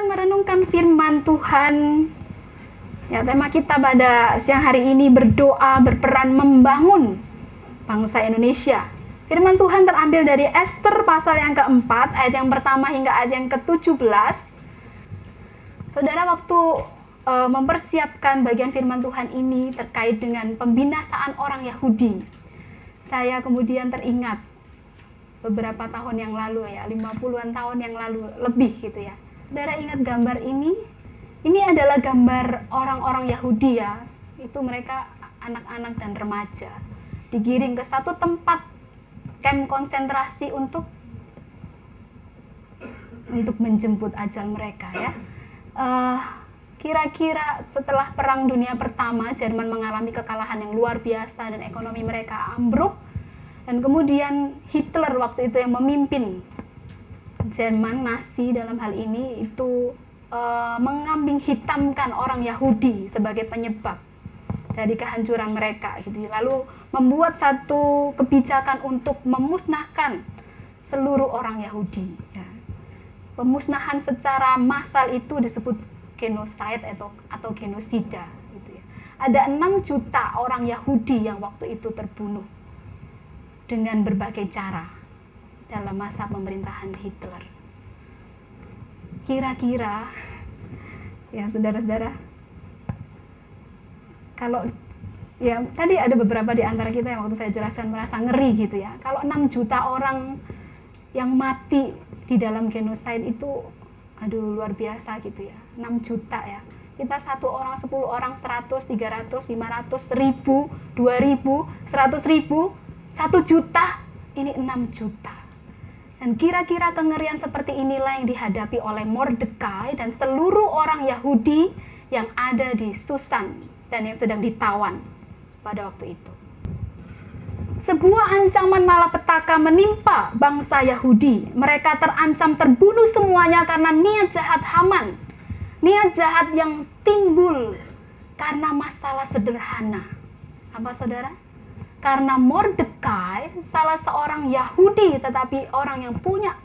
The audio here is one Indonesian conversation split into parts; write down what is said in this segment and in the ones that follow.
merenungkan firman Tuhan. Ya, tema kita pada siang hari ini berdoa berperan membangun bangsa Indonesia. Firman Tuhan terambil dari Ester pasal yang keempat, ayat yang pertama hingga ayat yang ke-17. Saudara, waktu mempersiapkan bagian firman Tuhan ini terkait dengan pembinasaan orang Yahudi, saya kemudian teringat beberapa tahun yang lalu, ya 50-an tahun yang lalu lebih gitu ya. Saudara ingat gambar ini? Ini adalah gambar orang-orang Yahudi ya. Itu mereka anak-anak dan remaja digiring ke satu tempat kamp konsentrasi untuk menjemput ajal mereka ya. Kira-kira setelah Perang Dunia Pertama, Jerman mengalami kekalahan yang luar biasa dan ekonomi mereka ambruk. Dan kemudian Hitler waktu itu yang memimpin Jerman, Nazi dalam hal ini, itu mengambing hitamkan orang Yahudi sebagai penyebab dari kehancuran mereka gitu. Lalu membuat satu kebijakan untuk memusnahkan seluruh orang Yahudi ya. Pemusnahan secara massal itu disebut genocide atau genosida gitu ya. Ada 6 juta orang Yahudi yang waktu itu terbunuh dengan berbagai cara dalam masa pemerintahan Hitler. Kira-kira ya saudara-saudara, kalau ya tadi ada beberapa di antara kita yang waktu saya jelaskan merasa ngeri gitu ya. Kalau 6 juta orang yang mati di dalam genosida itu aduh luar biasa gitu ya. 6 juta ya. Kita 1 orang, 10 orang, 100, 300, 500, 1000, 2000, 100.000, 1 juta, ini 6 juta. Dan kira-kira kengerian seperti inilah yang dihadapi oleh Mordekai dan seluruh orang Yahudi yang ada di Susan dan yang sedang ditawan pada waktu itu. Sebuah ancaman malapetaka menimpa bangsa Yahudi. Mereka terancam terbunuh semuanya karena niat jahat Haman. Niat jahat yang timbul karena masalah sederhana. Apa saudara? Karena Mordekai, salah seorang Yahudi tetapi orang yang punya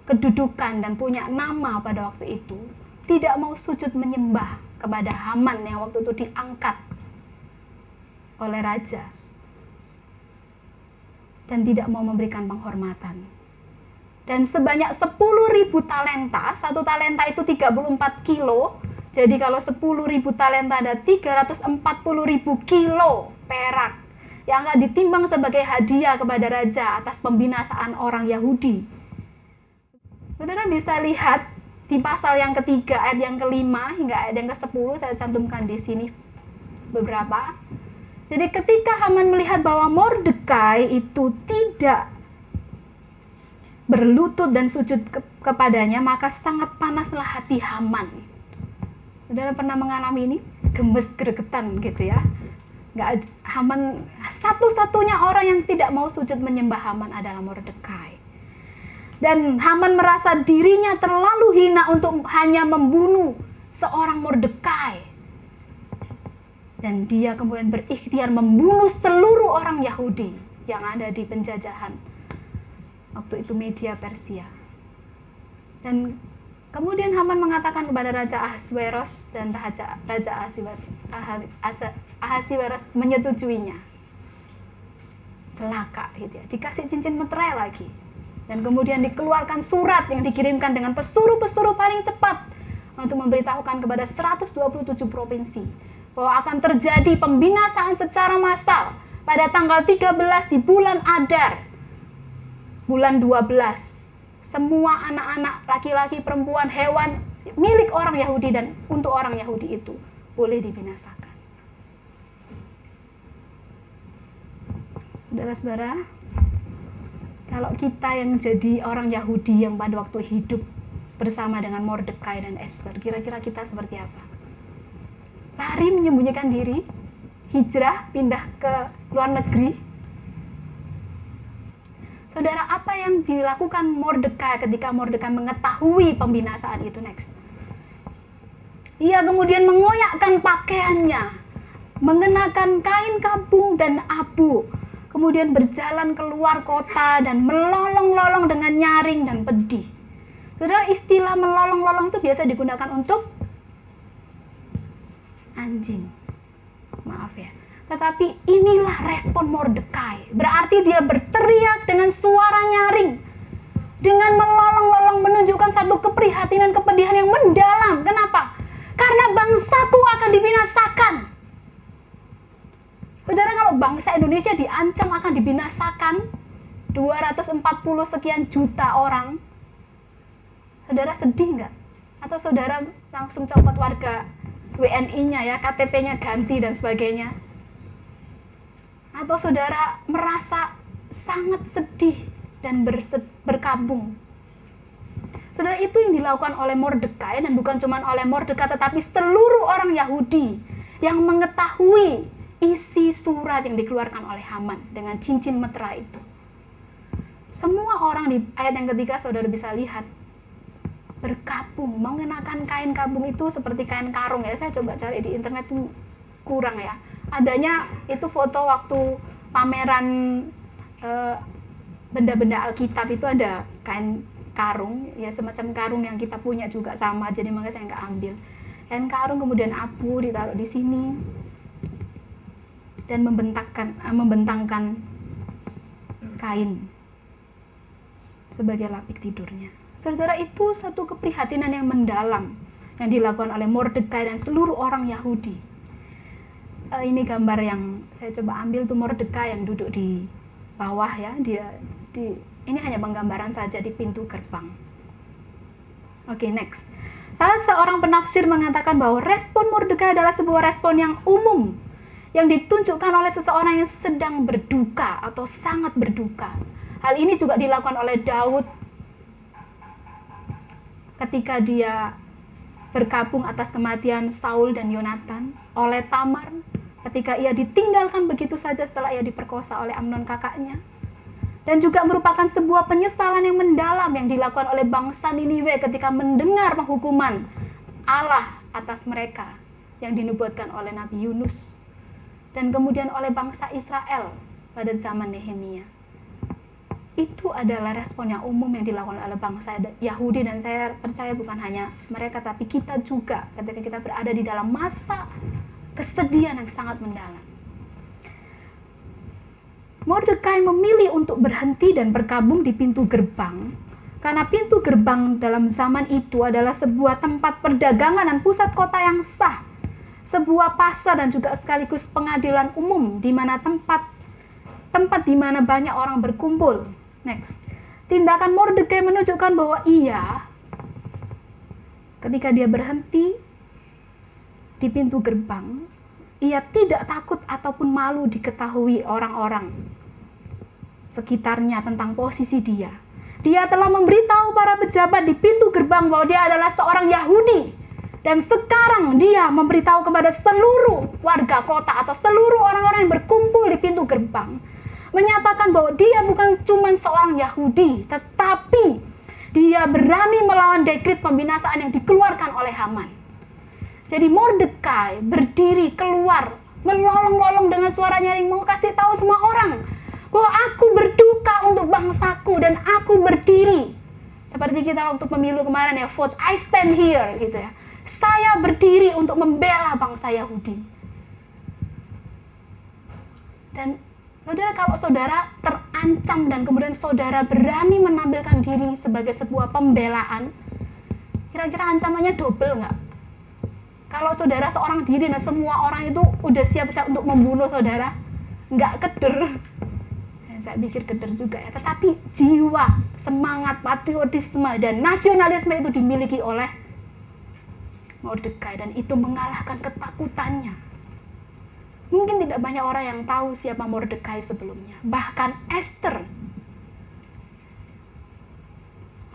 kedudukan dan punya nama pada waktu itu, tidak mau sujud menyembah kepada Haman yang waktu itu diangkat oleh raja dan tidak mau memberikan penghormatan. Dan sebanyak 10.000 talenta, 1 talenta itu 34 kilo, jadi kalau 10.000 talenta ada 340.000 kilo perak yang akan ditimbang sebagai hadiah kepada raja atas pembinasaan orang Yahudi. Saudara bisa lihat di pasal yang ketiga, ayat yang kelima hingga ayat yang ke-10, saya cantumkan di sini beberapa. Jadi ketika Haman melihat bahwa Mordekai itu tidak berlutut dan sujud kepadanya, maka sangat panaslah hati Haman. Saudara pernah mengalami ini? Gemes gregetan gitu ya. Haman, satu-satunya orang yang tidak mau sujud menyembah Haman adalah Mordekai. Dan Haman merasa dirinya terlalu hina untuk hanya membunuh seorang Mordekai. Dan dia kemudian berikhtiar membunuh seluruh orang Yahudi yang ada di penjajahan waktu itu Media Persia. Dan kemudian Haman mengatakan kepada Raja Ahasweros, dan Raja Ahasweros menyetujuinya. Celaka gitu ya, dikasih cincin meterai lagi. Dan kemudian dikeluarkan surat yang dikirimkan dengan pesuruh-pesuruh paling cepat untuk memberitahukan kepada 127 provinsi bahwa akan terjadi pembinasaan secara massal pada tanggal 13 di bulan Adar, bulan 12. Semua anak-anak, laki-laki, perempuan, hewan milik orang Yahudi dan untuk orang Yahudi itu boleh dibinasakan. Saudara-saudara, kalau kita yang jadi orang Yahudi yang pada waktu hidup bersama dengan Mordekai dan Ester, kira-kira kita seperti apa? Lari menyembunyikan diri, hijrah, pindah ke luar negeri. Saudara, apa yang dilakukan Mordekai ketika Mordekai mengetahui pembinasaan itu next? Ia kemudian mengoyakkan pakaiannya, mengenakan kain kabung dan abu, kemudian berjalan keluar kota dan melolong-lolong dengan nyaring dan pedih. Saudara, istilah melolong-lolong itu biasa digunakan untuk anjing. Maaf ya. Tetapi inilah respon Mordekai. Berarti dia berteriak dengan suara nyaring, dengan melolong-lolong, menunjukkan satu keprihatinan, kepedihan yang mendalam. Kenapa? Karena bangsaku akan dibinasakan. Saudara, kalau bangsa Indonesia diancam akan dibinasakan, 240 sekian juta orang, saudara sedih nggak? Atau saudara langsung copot warga WNI-nya ya, KTP-nya ganti dan sebagainya? Atau saudara merasa sangat sedih dan berkabung? Saudara, itu yang dilakukan oleh Mordekai, dan bukan cuma oleh Mordekai tetapi seluruh orang Yahudi yang mengetahui isi surat yang dikeluarkan oleh Haman dengan cincin metera itu. Semua orang di ayat yang ketiga saudara bisa lihat berkabung, mengenakan kain kabung itu seperti kain karung ya. Saya coba cari di internet itu kurang ya. Adanya itu foto waktu pameran benda-benda Alkitab itu ada kain karung, ya semacam karung yang kita punya juga sama, jadi makanya saya nggak ambil. Kain karung kemudian abu ditaruh di sini dan membentangkan kain sebagai lapik tidurnya. Saudara, itu satu keprihatinan yang mendalam yang dilakukan oleh Mordekai dan seluruh orang Yahudi. Ini gambar yang saya coba ambil tuh Mordekai yang duduk di bawah ya, ini hanya penggambaran saja di pintu gerbang. Oke, next. Salah seorang penafsir mengatakan bahwa respon Mordekai adalah sebuah respon yang umum yang ditunjukkan oleh seseorang yang sedang berduka atau sangat berduka. Hal ini juga dilakukan oleh Daud ketika dia berkabung atas kematian Saul dan Yonatan, oleh Tamar ketika ia ditinggalkan begitu saja setelah ia diperkosa oleh Amnon kakaknya, dan juga merupakan sebuah penyesalan yang mendalam yang dilakukan oleh bangsa Niniwe ketika mendengar penghukuman Allah atas mereka yang dinubuatkan oleh Nabi Yunus, dan kemudian oleh bangsa Israel pada zaman Nehemia. Itu adalah respon yang umum yang dilakukan oleh bangsa Yahudi, dan saya percaya bukan hanya mereka tapi kita juga ketika kita berada di dalam masa kesedihan yang sangat mendalam. Mordekai memilih untuk berhenti dan berkabung di pintu gerbang karena pintu gerbang dalam zaman itu adalah sebuah tempat perdagangan dan pusat kota yang sah, sebuah pasar dan juga sekaligus pengadilan umum di mana tempat di mana banyak orang berkumpul. Next. Tindakan Mordekai menunjukkan bahwa ketika dia berhenti di pintu gerbang, ia tidak takut ataupun malu diketahui orang-orang sekitarnya tentang posisi dia. Dia telah memberitahu para pejabat di pintu gerbang bahwa dia adalah seorang Yahudi, dan sekarang dia memberitahu kepada seluruh warga kota atau seluruh orang-orang yang berkumpul di pintu gerbang, menyatakan bahwa dia bukan cuma seorang Yahudi, tetapi dia berani melawan dekret pembinasaan yang dikeluarkan oleh Haman. Jadi Mordekai berdiri keluar, melolong-lolong dengan suara nyaring, mau kasih tahu semua orang bahwa aku berduka untuk bangsaku dan aku berdiri. Seperti kita waktu pemilu kemarin ya, vote I stand here gitu ya. Saya berdiri untuk membela bangsa Yahudi. Dan saudara, kalau saudara terancam dan kemudian saudara berani menampilkan diri sebagai sebuah pembelaan, kira-kira ancamannya double nggak? Kalau saudara seorang diri dan semua orang itu udah siap-siap untuk membunuh saudara, nggak keder. Saya pikir keder juga ya. Tetapi jiwa, semangat, patriotisme, dan nasionalisme itu dimiliki oleh Mordekai, dan itu mengalahkan ketakutannya. Mungkin tidak banyak orang yang tahu siapa Mordekai sebelumnya. Bahkan Esther.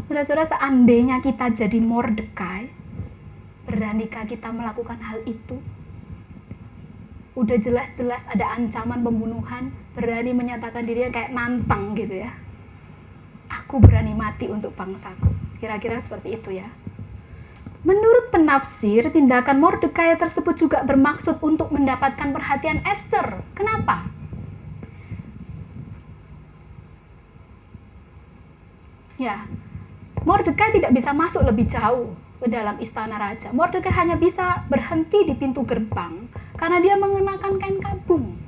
Saudara-saudara, seandainya kita jadi Mordekai, beranikah kita melakukan hal itu? Udah jelas-jelas ada ancaman pembunuhan, berani menyatakan dirinya kayak nantang gitu ya. Aku berani mati untuk bangsaku. Kira-kira seperti itu ya. Menurut penafsir, tindakan Mordekai tersebut juga bermaksud untuk mendapatkan perhatian Esther. Kenapa? Ya, Mordekai tidak bisa masuk lebih jauh ke dalam istana raja. Mordekai hanya bisa berhenti di pintu gerbang karena dia mengenakan kain kabung.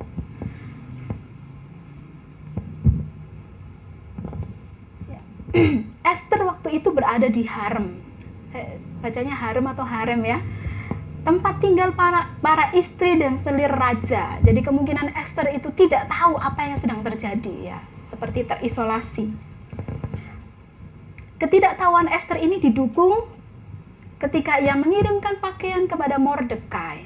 Esther waktu itu berada di harem. Bacanya harem atau harem ya. Tempat tinggal para istri dan selir raja. Jadi kemungkinan Esther itu tidak tahu apa yang sedang terjadi ya, seperti terisolasi. Ketidaktahuan Esther ini didukung ketika ia mengirimkan pakaian kepada Mordekai.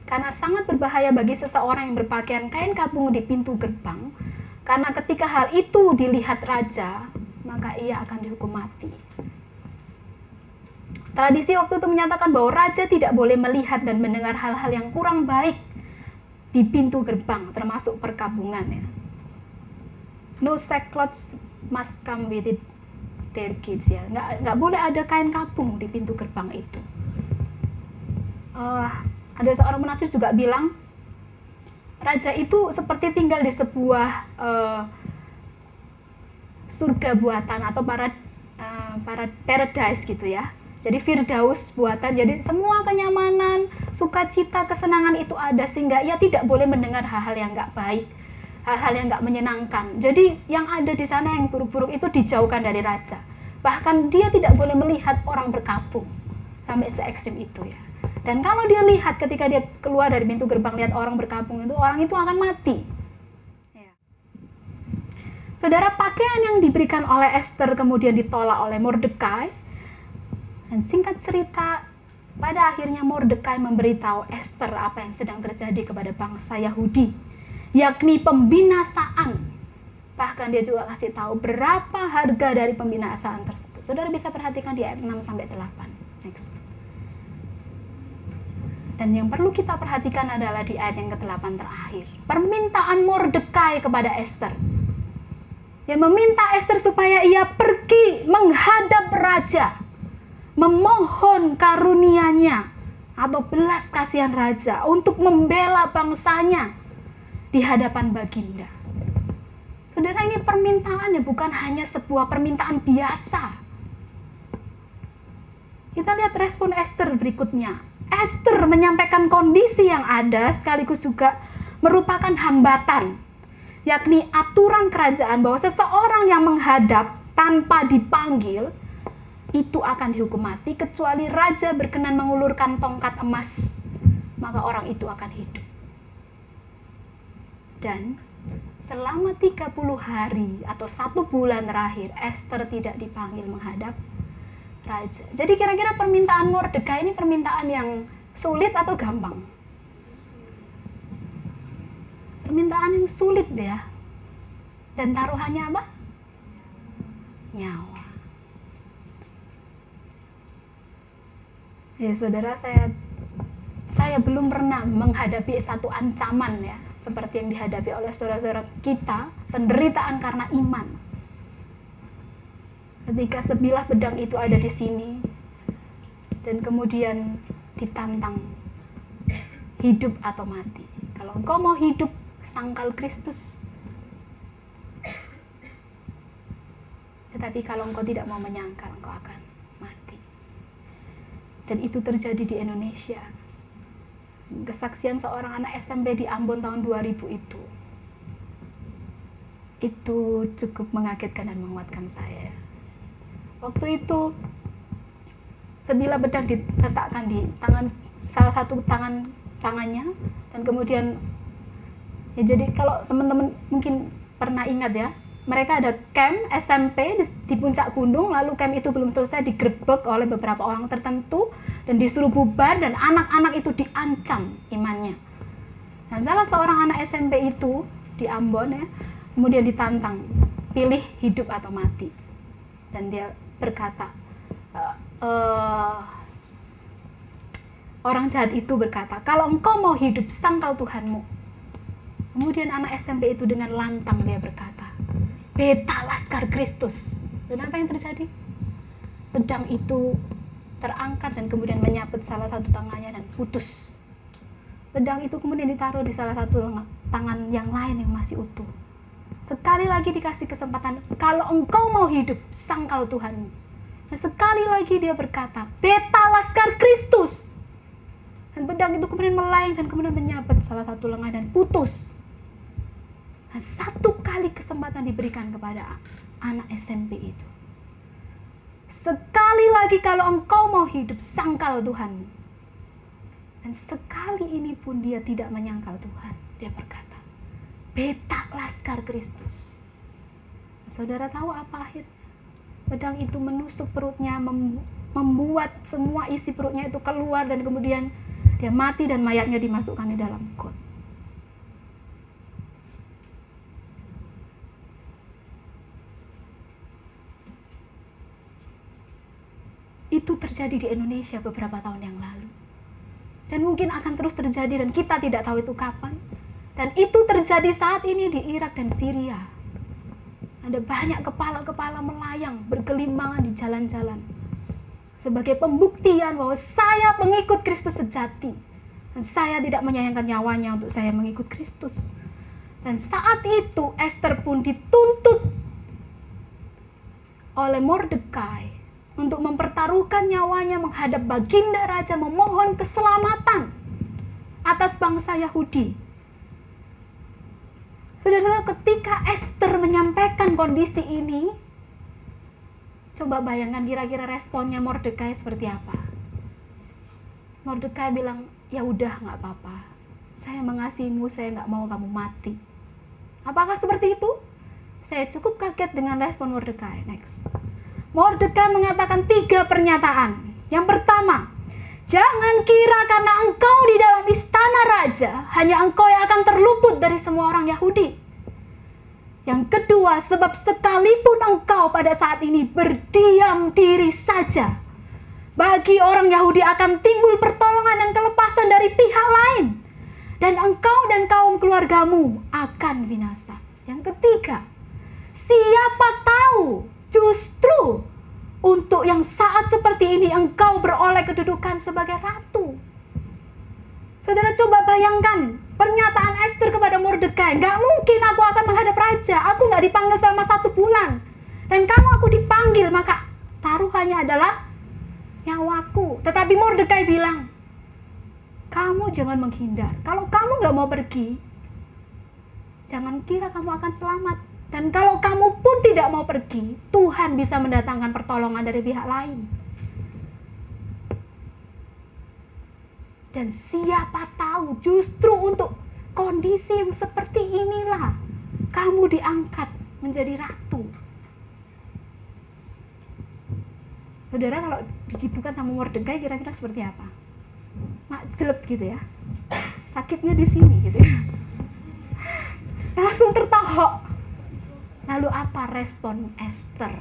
Karena sangat berbahaya bagi seseorang yang berpakaian kain kabung di pintu gerbang. Karena ketika hal itu dilihat raja, maka ia akan dihukum mati. Tradisi waktu itu menyatakan bahwa raja tidak boleh melihat dan mendengar hal-hal yang kurang baik di pintu gerbang, termasuk perkabungan ya. No sackcloth must come with it, their kids ya. Nggak boleh ada kain kabung di pintu gerbang itu. Ada seorang munafik juga bilang, raja itu seperti tinggal di sebuah surga buatan atau para paradise gitu ya. Jadi firdaus buatan. Jadi semua kenyamanan, sukacita, kesenangan itu ada sehingga ia tidak boleh mendengar hal-hal yang nggak baik, hal-hal yang nggak menyenangkan. Jadi yang ada di sana yang buruk-buruk itu dijauhkan dari raja. Bahkan dia tidak boleh melihat orang berkabung sampai se ekstrim itu ya. Dan kalau dia lihat ketika dia keluar dari pintu gerbang lihat orang berkabung itu, orang itu akan mati. Ya. Saudara, pakaian yang diberikan oleh Esther kemudian ditolak oleh Mordekai. Dan singkat cerita, pada akhirnya Mordekai memberitahu Esther apa yang sedang terjadi kepada bangsa Yahudi, yakni pembinasaan. Bahkan dia juga kasih tahu berapa harga dari pembinasaan tersebut. Saudara bisa perhatikan di ayat 6-8. Next. Dan yang perlu kita perhatikan adalah di ayat yang ke-8 terakhir. Permintaan Mordekai kepada Esther. Yang meminta Esther supaya ia pergi menghadap raja. Memohon karunia-Nya atau belas kasihan raja untuk membela bangsanya di hadapan baginda. Saudara, ini permintaannya bukan hanya sebuah permintaan biasa. Kita lihat respon Esther berikutnya. Esther menyampaikan kondisi yang ada sekaligus juga merupakan hambatan, yakni aturan kerajaan bahwa seseorang yang menghadap tanpa dipanggil itu akan dihukum mati kecuali raja berkenan mengulurkan tongkat emas, maka orang itu akan hidup. Dan selama 30 hari atau 1 bulan terakhir Esther tidak dipanggil menghadap raja. Jadi kira-kira permintaan Mordekai ini permintaan yang sulit atau gampang? Permintaan yang sulit ya. Dan taruhannya apa? Nyawa. Ya saudara, saya belum pernah menghadapi satu ancaman ya seperti yang dihadapi oleh saudara-saudara kita, penderitaan karena iman. Ketika sebilah pedang itu ada di sini dan kemudian ditantang hidup atau mati. Kalau engkau mau hidup, sangkal Kristus. Tetapi kalau engkau tidak mau menyangkal, engkau akan mati. Dan itu terjadi di Indonesia. Kesaksian seorang anak SMP di Ambon tahun 2000 itu cukup mengagetkan dan menguatkan saya. Waktu itu sebilah pedang diletakkan di tangan salah satu tangannya dan kemudian ya, jadi kalau teman-teman mungkin pernah ingat ya, mereka ada camp SMP di puncak gunung, lalu camp itu belum selesai digerebek oleh beberapa orang tertentu dan disuruh bubar dan anak-anak itu diancam imannya. Dan salah seorang anak SMP itu di Ambon ya, kemudian ditantang, pilih hidup atau mati. Dan dia berkata, orang jahat itu berkata, kalau engkau mau hidup, sangkal Tuhanmu. Kemudian anak SMP itu dengan lantang dia berkata, beta laskar Kristus. Dan apa yang terjadi? Pedang itu terangkat dan kemudian menyabet salah satu tangannya dan putus. Pedang itu kemudian ditaruh di salah satu tangan yang lain yang masih utuh. Sekali lagi dikasih kesempatan, kalau engkau mau hidup, sangkal Tuhanmu. Dan sekali lagi dia berkata, beta laskar Kristus. Dan pedang itu kemudian melayang dan kemudian menyabet salah satu lengan dan putus. Dan satu kali kesempatan diberikan kepada anak SMP itu. Sekali lagi kalau engkau mau hidup, sangkal Tuhanmu. Dan sekali ini pun dia tidak menyangkal Tuhan. Dia berkata, beta laskar Kristus. Saudara tahu apa akhirnya? Pedang itu menusuk perutnya, membuat semua isi perutnya itu keluar, dan kemudian dia mati dan mayatnya dimasukkan di dalam got. Itu terjadi di Indonesia beberapa tahun yang lalu. Dan mungkin akan terus terjadi dan kita tidak tahu itu kapan. Dan itu terjadi saat ini di Irak dan Syria. Ada banyak kepala-kepala melayang bergelimbangan di jalan-jalan sebagai pembuktian bahwa saya pengikut Kristus sejati. Dan saya tidak menyayangkan nyawanya untuk saya mengikut Kristus. Dan saat itu Esther pun dituntut oleh Mordekai untuk mempertaruhkan nyawanya menghadap baginda raja, memohon keselamatan atas bangsa Yahudi. Saudara, ketika Esther menyampaikan kondisi ini, coba bayangkan kira-kira responnya Mordekai seperti apa. Mordekai bilang, ya udah, nggak apa-apa, saya mengasihimu, saya nggak mau kamu mati. Apakah seperti itu? Saya cukup kaget dengan respon Mordekai. Next. Mordekai mengatakan 3 pernyataan. Yang pertama, jangan kira karena engkau di dalam istana raja, hanya engkau yang akan terluput dari semua orang Yahudi. Yang kedua, sebab sekalipun engkau pada saat ini berdiam diri saja, bagi orang Yahudi akan timbul pertolongan dan kelepasan dari pihak lain, dan engkau dan kaum keluargamu akan binasa. Yang ketiga, siapa tahu justru untuk yang saat seperti ini engkau beroleh kedudukan sebagai ratu. Saudara, coba bayangkan pernyataan Esther kepada Mordekai. Gak mungkin aku akan menghadap raja. Aku gak dipanggil selama 1 bulan. Dan kalau aku dipanggil, maka taruhannya adalah nyawaku. Tetapi Mordekai bilang, kamu jangan menghindar. Kalau kamu gak mau pergi, jangan kira kamu akan selamat. Dan kalau kamu pun tidak mau pergi, Tuhan bisa mendatangkan pertolongan dari pihak lain. Dan siapa tahu justru untuk kondisi yang seperti inilah kamu diangkat menjadi ratu. Saudara, kalau digitukan sama Mordekai kira-kira seperti apa? Makjeleb gitu ya. Sakitnya di sini gitu ya. Langsung tertohok. Lalu apa respon Esther?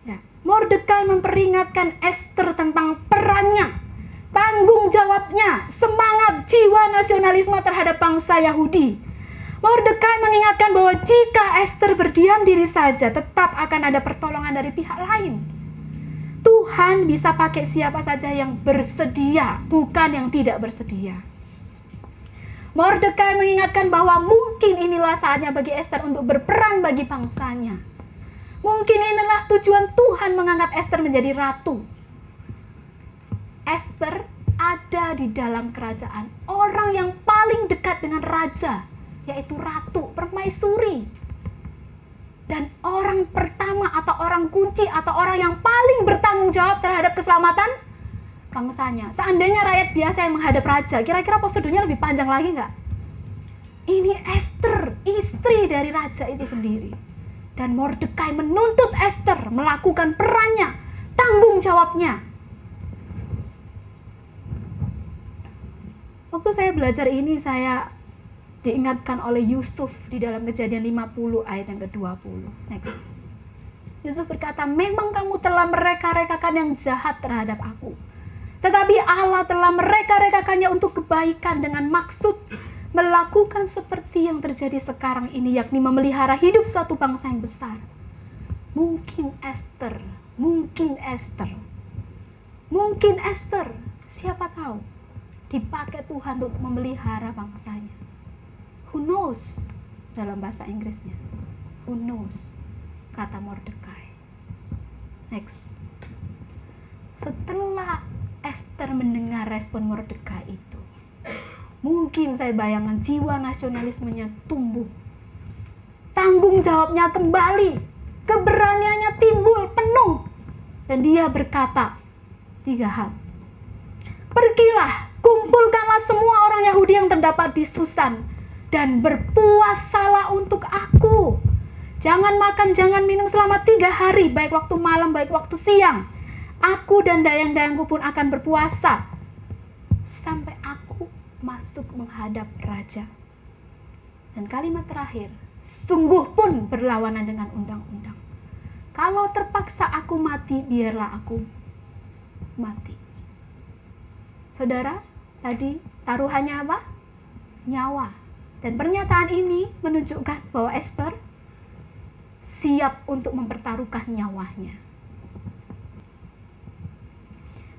Ya, Mordekai memperingatkan Esther tentang perannya, tanggung jawabnya, semangat jiwa nasionalisme terhadap bangsa Yahudi. Mordekai mengingatkan bahwa jika Esther berdiam diri saja, tetap akan ada pertolongan dari pihak lain. Tuhan bisa pakai siapa saja yang bersedia, bukan yang tidak bersedia. Mordekai mengingatkan bahwa mungkin inilah saatnya bagi Esther untuk berperan bagi bangsanya. Mungkin inilah tujuan Tuhan mengangkat Esther menjadi ratu. Esther ada di dalam kerajaan orang yang paling dekat dengan raja, yaitu ratu, permaisuri. Dan orang pertama atau orang kunci atau orang yang paling bertanggung jawab terhadap keselamatan bangsanya. Seandainya rakyat biasa yang menghadap raja, kira-kira prosedurnya lebih panjang lagi nggak? Ini Esther, istri dari raja itu sendiri. Dan Mordekai menuntut Esther melakukan perannya, tanggung jawabnya. Waktu saya belajar ini, saya diingatkan oleh Yusuf di dalam Kejadian 50 ayat yang ke-20. Next. Yusuf berkata, memang kamu telah mereka-rekakan yang jahat terhadap aku. Tetapi Allah telah mereka-rekakannya untuk kebaikan dengan maksud melakukan seperti yang terjadi sekarang ini, yakni memelihara hidup suatu bangsa yang besar. Mungkin Esther, siapa tahu, dipakai Tuhan untuk memelihara bangsanya. Who knows dalam bahasa Inggrisnya. Who knows, kata Mordekai. Next. Setelah Esther mendengar respon Mordekai itu, mungkin saya bayangkan jiwa nasionalismenya tumbuh. Tanggung jawabnya kembali, keberaniannya timbul penuh. Dan dia berkata 3 hal. Pergilah, kumpulkanlah semua orang Yahudi yang terdapat di Susan, dan berpuasalah untuk aku. Jangan makan, jangan minum selama 3 hari, baik waktu malam, baik waktu siang. Aku dan dayang-dayangku pun akan berpuasa sampai aku masuk menghadap raja. Dan kalimat terakhir, sungguh pun berlawanan dengan undang-undang. Kalau terpaksa aku mati, biarlah aku mati. Saudara, tadi taruhannya apa? Nyawa. Dan pernyataan ini menunjukkan bahwa Esther siap untuk mempertaruhkan nyawanya.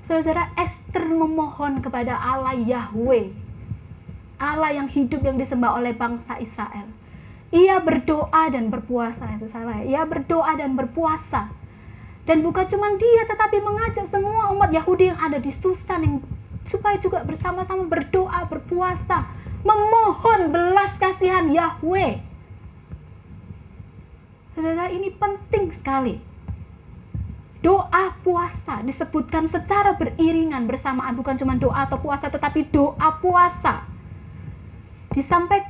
Saudara, Esther memohon kepada Allah Yahweh, Allah yang hidup, yang disembah oleh bangsa Israel. Ia berdoa dan berpuasa, itu salah ya. Ia berdoa dan berpuasa. Dan bukan cuma dia, tetapi mengajak semua umat Yahudi yang ada di Susan supaya juga bersama-sama berdoa, berpuasa, memohon belas kasihan Yahweh. Saudara, ini penting sekali. Doa puasa disebutkan secara beriringan bersamaan, bukan cuma doa atau puasa, tetapi doa puasa.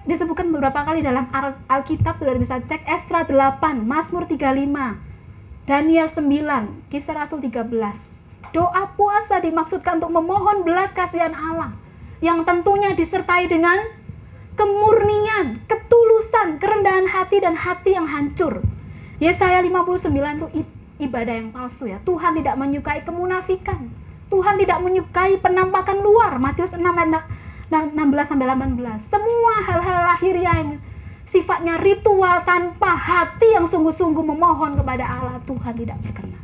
Disebutkan beberapa kali dalam Alkitab, saudara bisa cek Esra 8, Mazmur 35, Daniel 9, Kisah Rasul 13. Doa puasa dimaksudkan untuk memohon belas kasihan Allah, yang tentunya disertai dengan kemurnian, ketulusan, kerendahan hati, dan hati yang hancur. Yesaya 59 itu ibadah yang palsu ya. Tuhan tidak menyukai kemunafikan. Tuhan tidak menyukai penampakan luar. Matius 6 ayat 16-18. Semua hal-hal lahiriah yang sifatnya ritual tanpa hati yang sungguh-sungguh memohon kepada Allah, Tuhan tidak berkenan.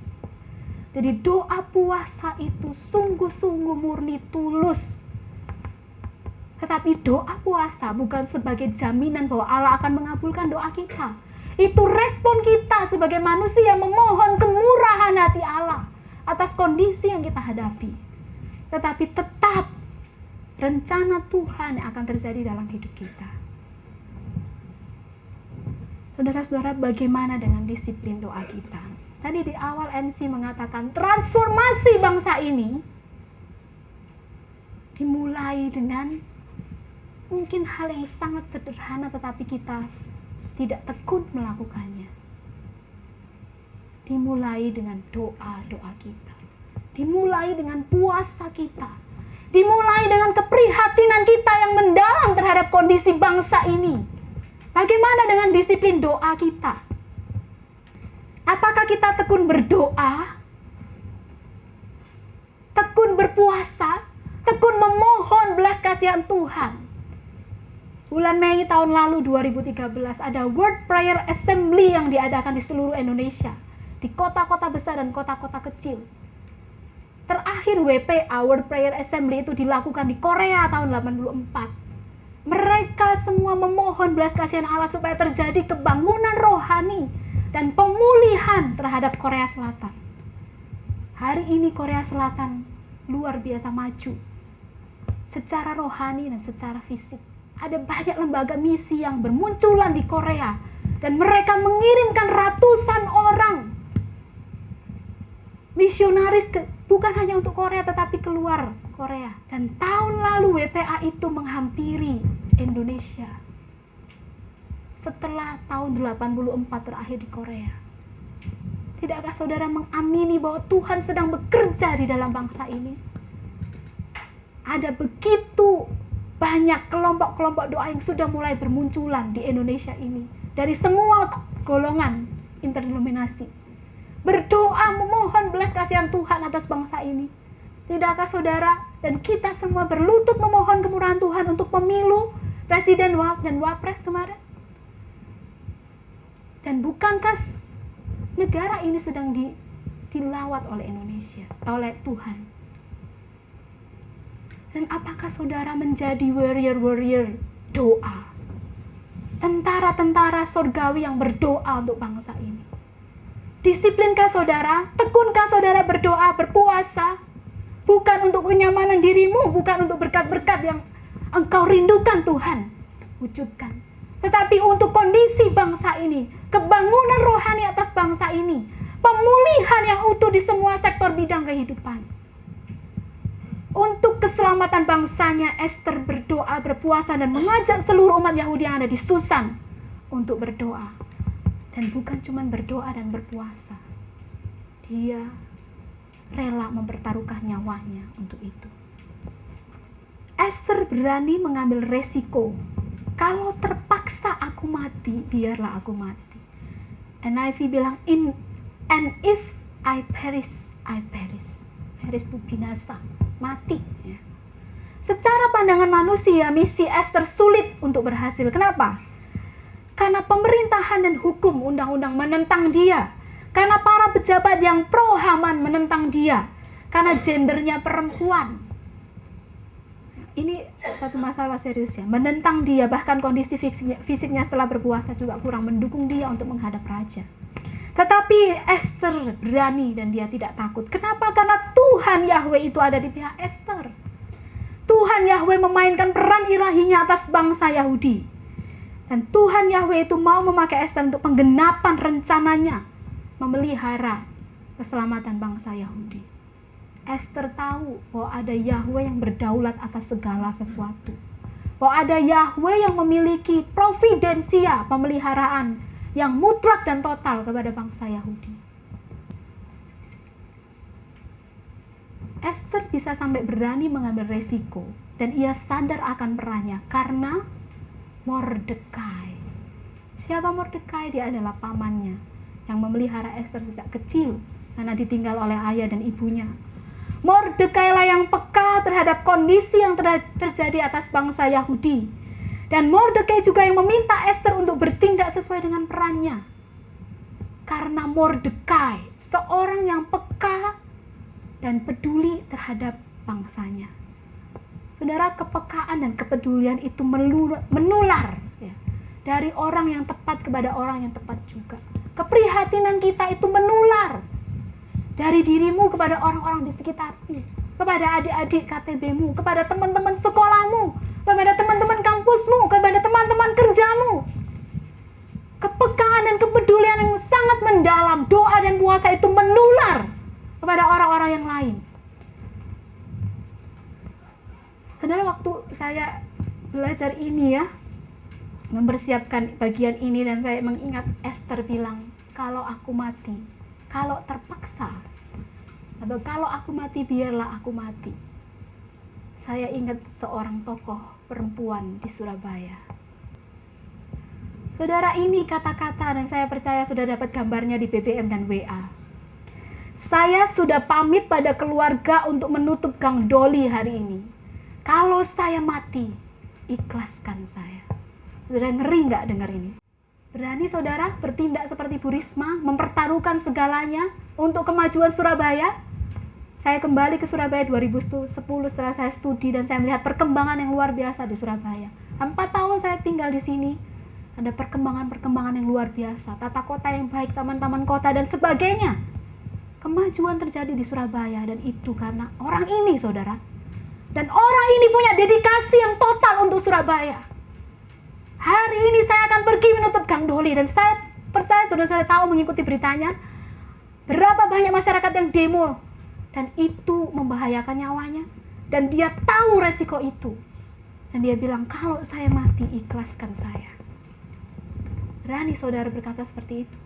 Jadi doa puasa itu sungguh-sungguh murni, tulus. Tetapi doa puasa bukan sebagai jaminan bahwa Allah akan mengabulkan doa kita. Itu respon kita sebagai manusia memohon kemurahan hati Allah atas kondisi yang kita hadapi. Tetapi tetap rencana Tuhan yang akan terjadi dalam hidup kita. Saudara-saudara, bagaimana dengan disiplin doa kita? Tadi di awal MC mengatakan transformasi bangsa ini dimulai dengan mungkin hal yang sangat sederhana, tetapi kita tidak tekun melakukannya. Dimulai dengan doa-doa kita. Dimulai dengan puasa kita. Dimulai dengan keprihatinan kita yang mendalam terhadap kondisi bangsa ini. Bagaimana dengan disiplin doa kita? Apakah kita tekun berdoa? Tekun berpuasa? Tekun memohon belas kasihan Tuhan? Bulan Mei tahun lalu 2013 ada World Prayer Assembly yang diadakan di seluruh Indonesia, di kota-kota besar dan kota-kota kecil. Terakhir WPA, World Prayer Assembly, itu dilakukan di Korea tahun 84. Mereka semua memohon belas kasihan Allah supaya terjadi kebangunan rohani dan pemulihan terhadap Korea Selatan. Hari ini Korea Selatan luar biasa maju secara rohani dan secara fisik. Ada banyak lembaga misi yang bermunculan di Korea, dan mereka mengirimkan ratusan orang misionaris bukan hanya untuk Korea tetapi keluar Korea. Dan tahun lalu WPA itu menghampiri Indonesia setelah tahun 84 terakhir di Korea. Tidakkah saudara mengamini bahwa Tuhan sedang bekerja di dalam bangsa ini? Ada begitu banyak kelompok-kelompok doa yang sudah mulai bermunculan di Indonesia ini, dari semua golongan interdenominasi, berdoa memohon belas kasihan Tuhan atas bangsa ini. Tidakkah saudara dan kita semua berlutut memohon kemurahan Tuhan untuk pemilu presiden dan wapres kemarin? Dan bukankah negara ini sedang dilawat oleh Indonesia, oleh Tuhan? Dan apakah saudara menjadi warrior-warrior doa? tentara-tentara surgawi yang berdoa untuk bangsa ini. Disiplinkah saudara? Tekunkah saudara berdoa, berpuasa? Bukan untuk kenyamanan dirimu, bukan untuk berkat-berkat yang engkau rindukan Tuhan wujudkan. Tetapi untuk kondisi bangsa ini, kebangunan rohani atas bangsa ini, pemulihan yang utuh di semua sektor bidang kehidupan. Untuk keselamatan bangsanya, Esther berdoa, berpuasa, dan mengajak seluruh umat Yahudi yang ada di Susan untuk berdoa. Dan bukan cuma berdoa dan berpuasa. Dia rela mempertaruhkan nyawanya untuk itu. Esther berani mengambil resiko. Kalau terpaksa aku mati, biarlah aku mati. NIV bilang, and if I perish, I perish. Perish itu binasa, mati. Ya. Secara pandangan manusia, misi Esther sulit untuk berhasil. Kenapa? Karena pemerintahan dan hukum undang-undang menentang dia. Karena para pejabat yang pro Haman menentang dia. Karena gendernya perempuan. Ini satu masalah serius ya. Menentang dia, bahkan kondisi fisiknya setelah berpuasa juga kurang mendukung dia untuk menghadap raja. Tetapi Esther berani dan dia tidak takut. Kenapa? Karena Tuhan Yahweh itu ada di pihak Esther. Tuhan Yahweh memainkan peran ilahinya atas bangsa Yahudi. Dan Tuhan Yahweh itu mau memakai Esther untuk penggenapan rencananya memelihara keselamatan bangsa Yahudi. Esther tahu bahwa ada Yahweh yang berdaulat atas segala sesuatu. Bahwa ada Yahweh yang memiliki providensia, pemeliharaan yang mutlak dan total kepada bangsa Yahudi. Esther bisa sampai berani mengambil resiko dan ia sadar akan perannya karena Mordekai. Siapa Mordekai? Dia adalah pamannya yang memelihara Esther sejak kecil karena ditinggal oleh ayah dan ibunya. Mordekai lah yang peka terhadap kondisi yang terjadi atas bangsa Yahudi. Dan Mordekai juga yang meminta Esther untuk bertindak sesuai dengan perannya. Karena Mordekai seorang yang peka dan peduli terhadap bangsanya. Saudara, kepekaan dan kepedulian itu menular ya, dari orang yang tepat kepada orang yang tepat juga. Keprihatinan kita itu menular dari dirimu kepada orang-orang di sekitarmu, kepada adik-adik KTB-mu, kepada teman-teman sekolahmu, kepada teman-teman kampusmu, kepada teman-teman kerjamu. Kepekaan dan kepedulian yang sangat mendalam, doa dan puasa itu menular kepada orang-orang yang lain. Saudara, waktu saya belajar ini ya, mempersiapkan bagian ini dan saya mengingat Esther bilang, kalau aku mati, kalau terpaksa, atau kalau aku mati, biarlah aku mati. Saya ingat seorang tokoh perempuan di Surabaya. Saudara, ini kata-kata dan saya percaya sudah dapat gambarnya di BBM dan WA. Saya sudah pamit pada keluarga untuk menutup Gang Doli hari ini. Kalau saya mati, ikhlaskan saya. Saudara, ngeri nggak dengar ini? Berani saudara bertindak seperti Bu Risma, mempertaruhkan segalanya untuk kemajuan Surabaya? Saya kembali ke Surabaya 2010 setelah saya studi dan saya melihat perkembangan yang luar biasa di Surabaya. 4 tahun saya tinggal di sini, ada perkembangan-perkembangan yang luar biasa, tata kota yang baik, taman-taman kota dan sebagainya. Kemajuan terjadi di Surabaya dan itu karena orang ini, saudara. Dan orang ini punya dedikasi yang total untuk Surabaya. Hari ini saya akan pergi menutup Gang Doli dan saya percaya saudara-saudara tahu mengikuti beritanya berapa banyak masyarakat yang demo dan itu membahayakan nyawanya dan dia tahu resiko itu dan dia bilang kalau saya mati ikhlaskan saya. Berani saudara berkata seperti itu?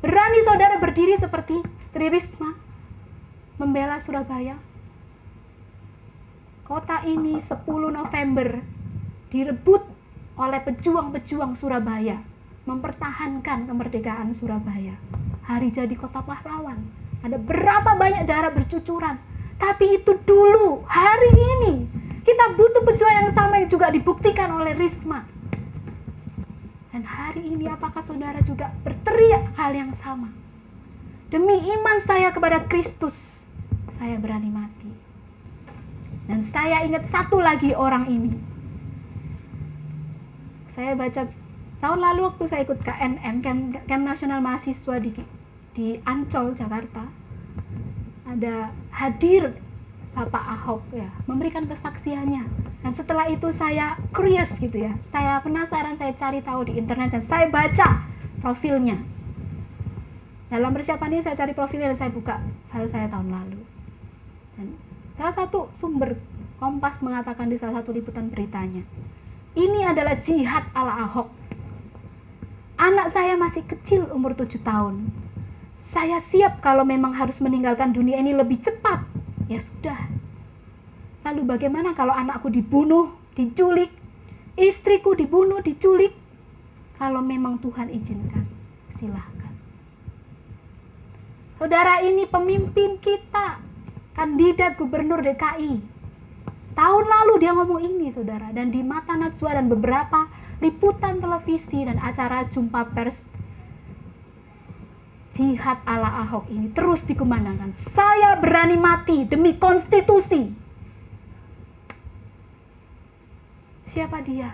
Berani saudara berdiri seperti Tri Risma membela Surabaya? Kota ini 10 November direbut oleh pejuang-pejuang Surabaya, mempertahankan kemerdekaan Surabaya. Hari jadi kota pahlawan. Ada berapa banyak darah bercucuran. Tapi itu dulu, hari ini kita butuh perjuangan yang sama yang juga dibuktikan oleh Risma. Dan hari ini apakah saudara juga berteriak hal yang sama? Demi iman saya kepada Kristus, saya berani mati. Dan saya ingat satu lagi orang ini. Saya baca Tahun lalu waktu saya ikut KNM, Camp Nasional Mahasiswa di Ancol, Jakarta, ada hadir Bapak Ahok ya, memberikan kesaksiannya. Dan setelah itu saya curious gitu ya, saya penasaran, saya cari tahu di internet dan saya baca profilnya. Dalam persiapan ini saya cari profilnya dan saya buka file saya tahun lalu. Dan salah satu sumber Kompas mengatakan di salah satu liputan beritanya, ini adalah jihad ala Ahok. Anak saya masih kecil, umur 7 tahun. Saya siap kalau memang harus meninggalkan dunia ini lebih cepat. Ya sudah. Lalu bagaimana kalau anakku dibunuh, diculik, istriku dibunuh, diculik? Kalau memang Tuhan izinkan, silahkan. Saudara, ini pemimpin kita, kandidat gubernur DKI. Tahun lalu dia ngomong ini, saudara. Dan di mata Najwa dan beberapa liputan televisi dan acara jumpa pers, jihad ala Ahok ini terus dikumandangkan. Saya berani mati demi konstitusi. Siapa dia?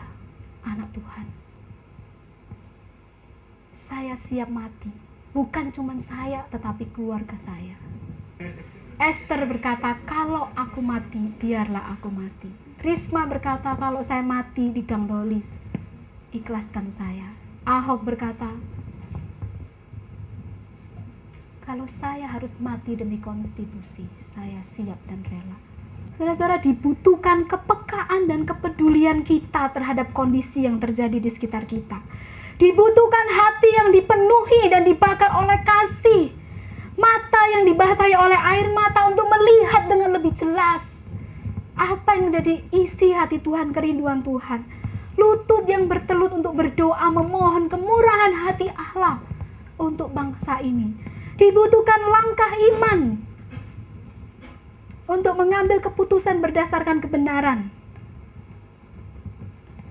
Anak Tuhan. Saya siap mati. Bukan cuma saya, tetapi keluarga saya. Esther berkata, kalau aku mati, biarlah aku mati. Risma berkata, kalau saya mati di Gang Doli, ikhlaskan saya. Ahok berkata, kalau saya harus mati demi konstitusi, saya siap dan rela. Saudara-saudara, dibutuhkan kepekaan dan kepedulian kita terhadap kondisi yang terjadi di sekitar kita. Dibutuhkan hati yang dipenuhi dan dibakar oleh kasih. Mata yang dibasahi oleh air mata untuk melihat dengan lebih jelas apa yang menjadi isi hati Tuhan, kerinduan Tuhan. Lutut yang bertelut untuk berdoa memohon kemurahan hati Allah untuk bangsa ini. Dibutuhkan langkah iman untuk mengambil keputusan berdasarkan kebenaran.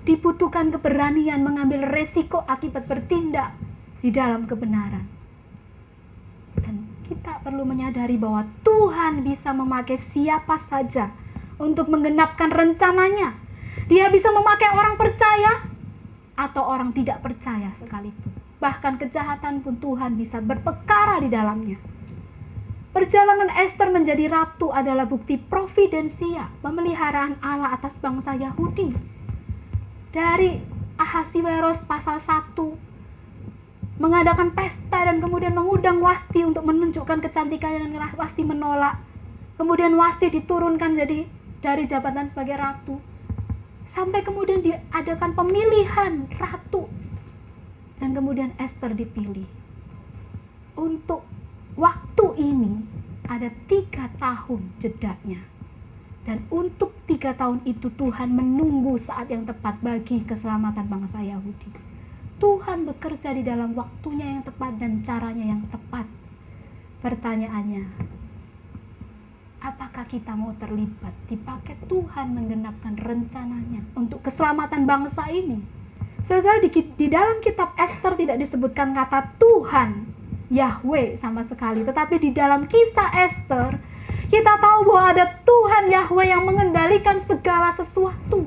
Dibutuhkan keberanian mengambil resiko akibat bertindak di dalam kebenaran. Dan kita perlu menyadari bahwa Tuhan bisa memakai siapa saja untuk menggenapkan rencananya. Dia bisa memakai orang percaya atau orang tidak percaya sekalipun. Bahkan kejahatan pun Tuhan bisa berpekara di dalamnya. Perjalanan Esther menjadi ratu adalah bukti providensia, pemeliharaan Allah atas bangsa Yahudi. Dari Ahasiweros pasal 1, mengadakan pesta dan kemudian mengundang Wasti untuk menunjukkan kecantikannya dan Wasti menolak. Kemudian Wasti diturunkan dari jabatan sebagai ratu. Sampai kemudian diadakan pemilihan ratu. Dan kemudian Esther dipilih. Untuk waktu ini ada 3 tahun jedanya. Dan untuk 3 tahun itu Tuhan menunggu saat yang tepat bagi keselamatan bangsa Yahudi. Tuhan bekerja di dalam waktunya yang tepat dan caranya yang tepat. Pertanyaannya, apakah kita mau terlibat dipakai Tuhan menggenapkan rencananya untuk keselamatan bangsa ini? Saudara, di dalam kitab Esther tidak disebutkan kata Tuhan, Yahweh sama sekali. Tetapi di dalam kisah Esther, kita tahu bahwa ada Tuhan Yahweh yang mengendalikan segala sesuatu.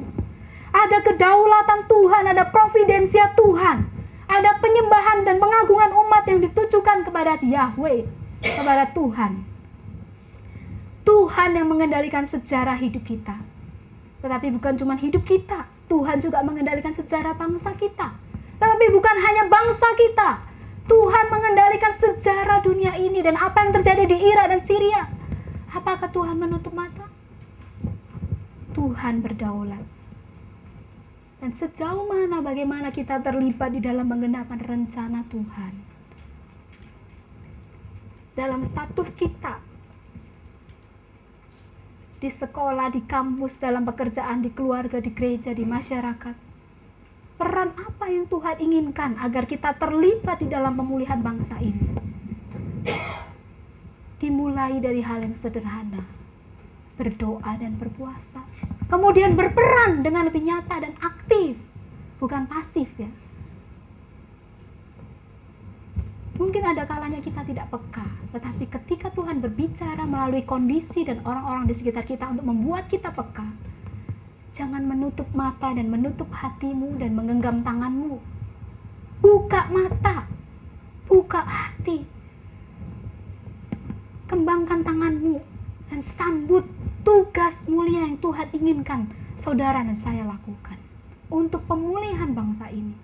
Ada kedaulatan Tuhan, ada providensia Tuhan. Ada penyembahan dan pengagungan umat yang ditujukan kepada Yahweh, kepada Tuhan. Tuhan yang mengendalikan sejarah hidup kita. Tetapi bukan cuma hidup kita, Tuhan juga mengendalikan sejarah bangsa kita. Tetapi bukan hanya bangsa kita, Tuhan mengendalikan sejarah dunia ini dan apa yang terjadi di Irak dan Syria. Apakah Tuhan menutup mata? Tuhan berdaulat. Dan sejauh mana bagaimana kita terlibat di dalam menggenapkan rencana Tuhan. Dalam status kita, di sekolah, di kampus, dalam pekerjaan, di keluarga, di gereja, di masyarakat. Peran apa yang Tuhan inginkan agar kita terlibat di dalam pemulihan bangsa ini? Dimulai dari hal yang sederhana, berdoa dan berpuasa. Kemudian berperan dengan lebih nyata dan aktif, bukan pasif ya. Mungkin ada kalanya kita tidak peka, tetapi ketika Tuhan berbicara melalui kondisi dan orang-orang di sekitar kita untuk membuat kita peka, jangan menutup mata dan menutup hatimu dan menggenggam tanganmu. buka mata, buka hati, kembangkan tanganmu, dan sambut tugas mulia yang Tuhan inginkan saudara dan saya lakukan untuk pemulihan bangsa ini.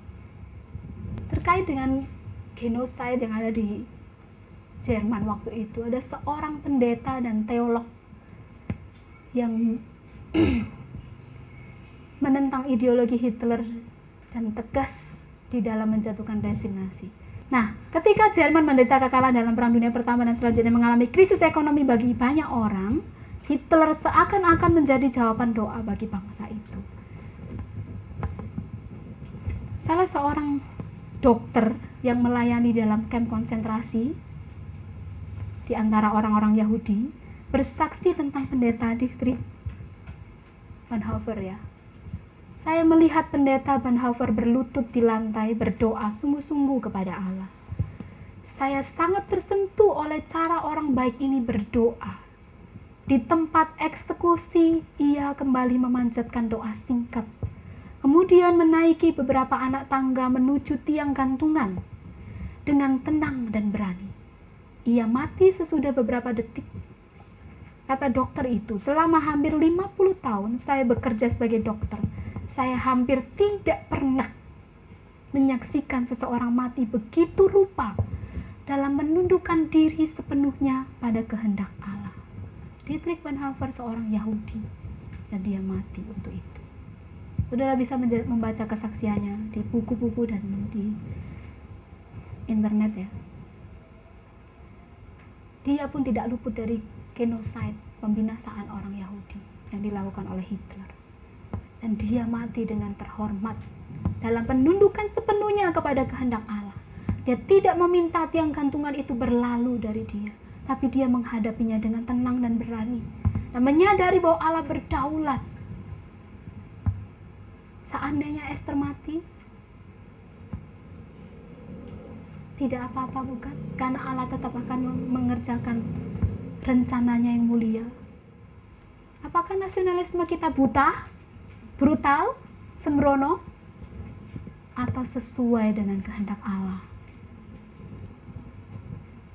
Terkait dengan genosida yang ada di Jerman waktu itu, ada seorang pendeta dan teolog yang menentang ideologi Hitler dan tegas di dalam menjatuhkan resignasi. Nah, ketika Jerman menderita kekalahan dalam Perang Dunia Pertama dan selanjutnya mengalami krisis ekonomi bagi banyak orang, Hitler seakan-akan menjadi jawaban doa bagi bangsa itu. Salah seorang dokter yang melayani dalam kamp konsentrasi di antara orang-orang Yahudi bersaksi tentang pendeta Dietrich Bonhoeffer ya. Saya melihat pendeta Bonhoeffer berlutut di lantai berdoa sungguh-sungguh kepada Allah. Saya sangat tersentuh oleh cara orang baik ini berdoa. Di tempat eksekusi, ia kembali memanjatkan doa singkat. Kemudian menaiki beberapa anak tangga menuju tiang gantungan dengan tenang dan berani. Ia mati sesudah beberapa detik. Kata dokter itu, selama hampir 50 tahun saya bekerja sebagai dokter. Saya hampir tidak pernah menyaksikan seseorang mati begitu rupa dalam menundukkan diri sepenuhnya pada kehendak Allah. Dietrich Bonhoeffer seorang Yahudi dan dia mati untuk itu. Saudara bisa membaca kesaksiannya di buku-buku dan di internet ya. Dia pun tidak luput dari genosida, pembinasaan orang Yahudi yang dilakukan oleh Hitler. Dan dia mati dengan terhormat dalam penundukan sepenuhnya kepada kehendak Allah. Dia tidak meminta tiang gantungan itu berlalu dari dia, tapi dia menghadapinya dengan tenang dan berani dan menyadari bahwa Allah berdaulat. Seandainya Esther mati, tidak apa-apa bukan? Karena Allah tetap akan mengerjakan rencananya yang mulia. Apakah nasionalisme kita buta, brutal, sembrono, atau sesuai dengan kehendak Allah?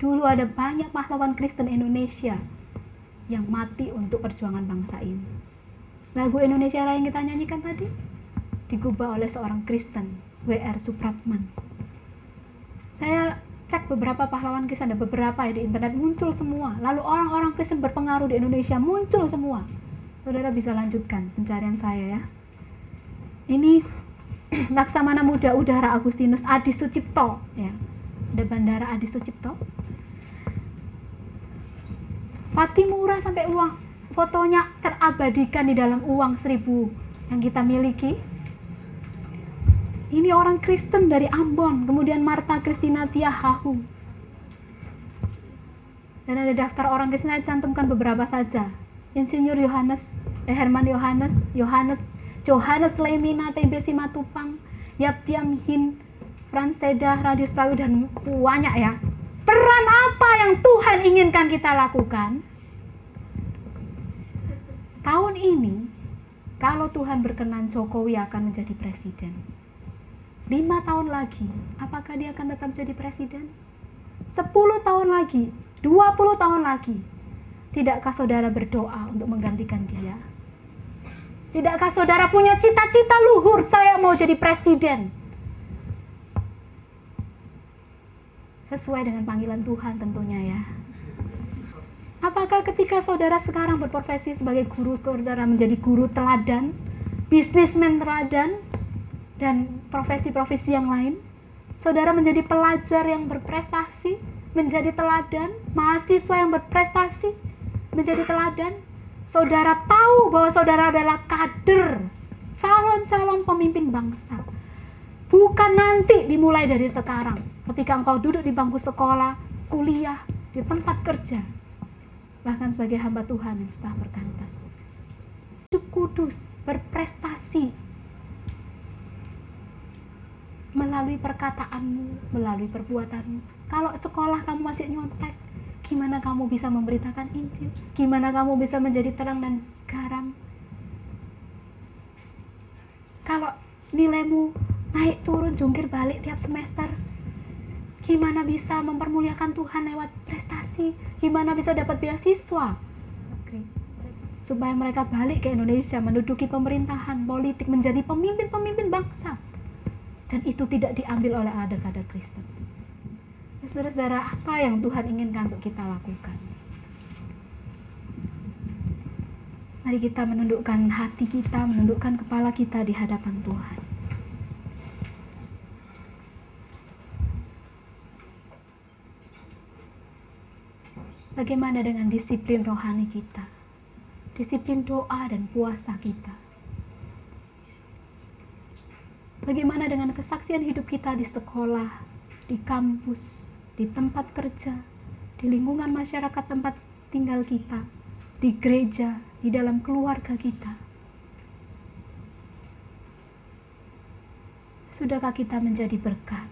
Dulu ada banyak pahlawan Kristen Indonesia yang mati untuk perjuangan bangsa ini. Lagu Indonesia Raya yang kita nyanyikan tadi digubah oleh seorang Kristen, W.R. Supratman. Saya cek beberapa pahlawan Kristen, ada beberapa ya di internet, muncul semua. Lalu orang-orang Kristen berpengaruh di Indonesia muncul semua. Saudara bisa lanjutkan pencarian saya ya. Ini Laksamana Muda Udara Agustinus Adi Sucipto ya. Ada Bandara Adi Sucipto. Patimura sampai uang fotonya terabadikan di dalam uang 1000 yang kita miliki. Ini orang Kristen dari Ambon, kemudian Marta Kristina Tiahahu. Dan ada daftar orang Kristen, saya cantumkan beberapa saja. Insinyur Herman Johannes Lemina, TB Simatupang, Yaptiam Hin, Franseda, Radius Prawi, dan banyak ya. Peran apa yang Tuhan inginkan kita lakukan? Tahun ini, kalau Tuhan berkenan, Jokowi akan menjadi presiden. 5 tahun lagi, apakah dia akan tetap jadi presiden? 10 tahun lagi, 20 tahun lagi, tidakkah saudara berdoa untuk menggantikan dia? Tidakkah saudara punya cita-cita luhur, saya mau jadi presiden? Sesuai dengan panggilan Tuhan tentunya ya. Apakah ketika saudara sekarang berprofesi sebagai guru, saudara menjadi guru teladan, bisnismen teladan, dan profesi-profesi yang lain? Saudara menjadi pelajar yang berprestasi, menjadi teladan, mahasiswa yang berprestasi, menjadi teladan. Saudara tahu bahwa saudara adalah kader, calon-calon pemimpin bangsa. Bukan nanti, dimulai dari sekarang. Ketika engkau duduk di bangku sekolah, kuliah, di tempat kerja, bahkan sebagai hamba Tuhan yang setelah berkantas. Hidup kudus, berprestasi, melalui perkataanmu, melalui perbuatanmu. Kalau sekolah kamu masih nyontek, gimana kamu bisa memberitakan Injil? Gimana kamu bisa menjadi terang dan garam? Kalau nilaimu naik turun jungkir balik tiap semester. Gimana bisa mempermuliakan Tuhan lewat prestasi? Gimana bisa dapat beasiswa? Supaya mereka balik ke Indonesia, menduduki pemerintahan, politik, menjadi pemimpin-pemimpin bangsa. Dan itu tidak diambil oleh kader-kader Kristen. Saudara-saudara, apa yang Tuhan inginkan untuk kita lakukan? Mari kita menundukkan hati kita, menundukkan kepala kita di hadapan Tuhan. Bagaimana dengan disiplin rohani kita? Disiplin doa dan puasa kita? Bagaimana dengan kesaksian hidup kita di sekolah, di kampus, di tempat kerja, di lingkungan masyarakat tempat tinggal kita, di gereja, di dalam keluarga kita? Sudahkah kita menjadi berkat?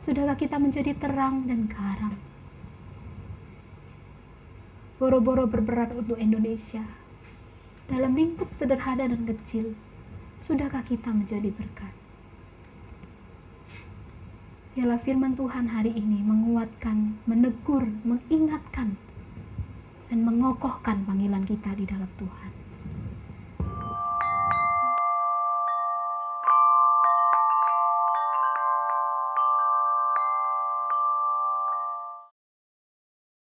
Sudahkah kita menjadi terang dan garam? Boro-boro berperan untuk Indonesia dalam lingkup sederhana dan kecil. Sudahkah kita menjadi berkat? Biarlah firman Tuhan hari ini menguatkan, menegur, mengingatkan, dan mengokohkan panggilan kita di dalam Tuhan.